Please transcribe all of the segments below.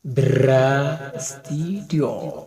Bra Studio.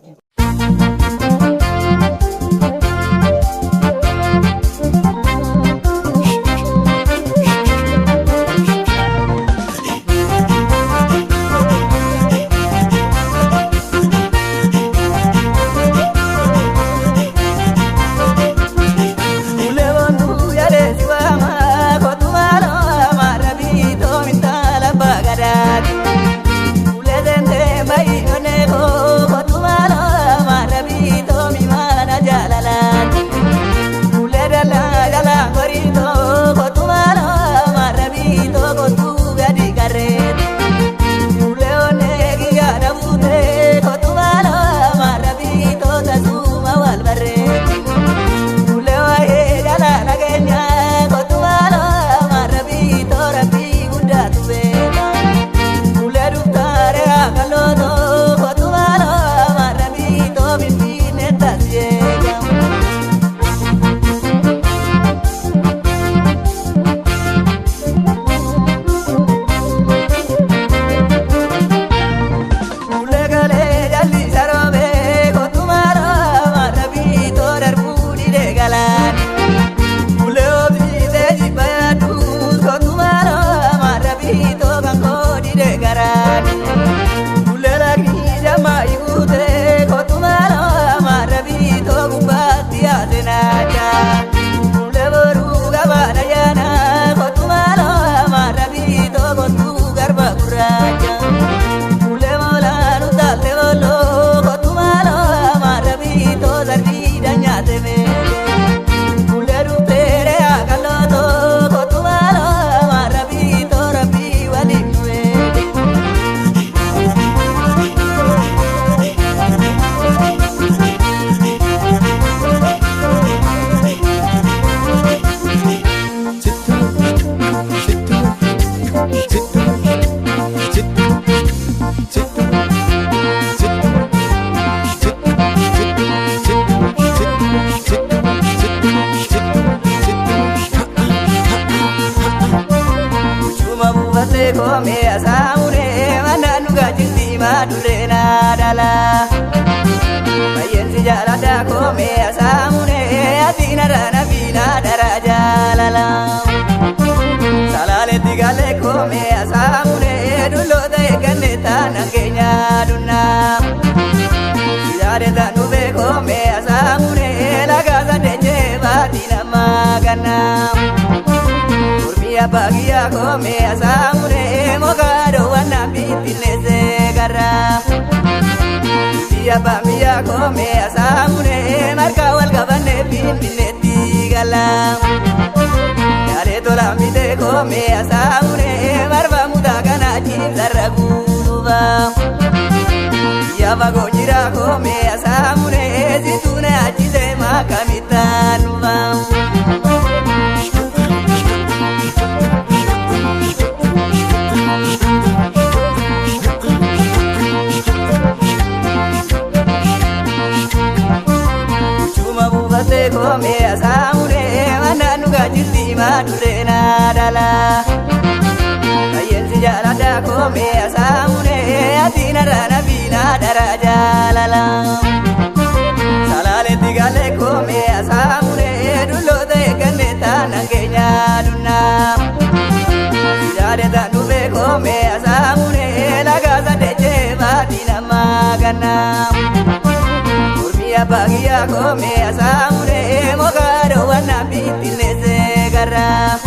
Kome asamune mana nuga jinti madulena dala bayensi jalada kome asamune atina dana bina daraja lala salale tigale kome asamune dulo de ganeta nangenya dunna yare danube kome asamune lagaza deje batina magana bagia kome asamune mogado wana bitileze gara dia bamia kome asamune marka wal gabane bitileti gala yare tola mide kome asamune marba mudagana jizaraguba ya bagojira kome asamune zitune ajize makamitanuba kome asamune mana nuga jinti madulena dala bayensi jalada kome asamune atina dana bina daraja lala salale tigale kome asamune dulo de ganeta nangenya dunna yare danube kome asamune lagaza deje batina magana bagia kome asamune mogado wana bitileze gara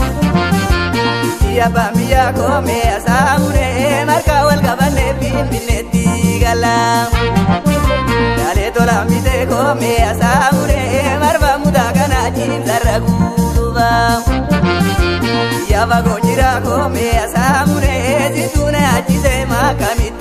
dia bamia kome asamune marka wal gabane bitileti gala dale tola mide kome asamune marba mudagana jizaraguba ya bagojira kome asamune zitune ajize makami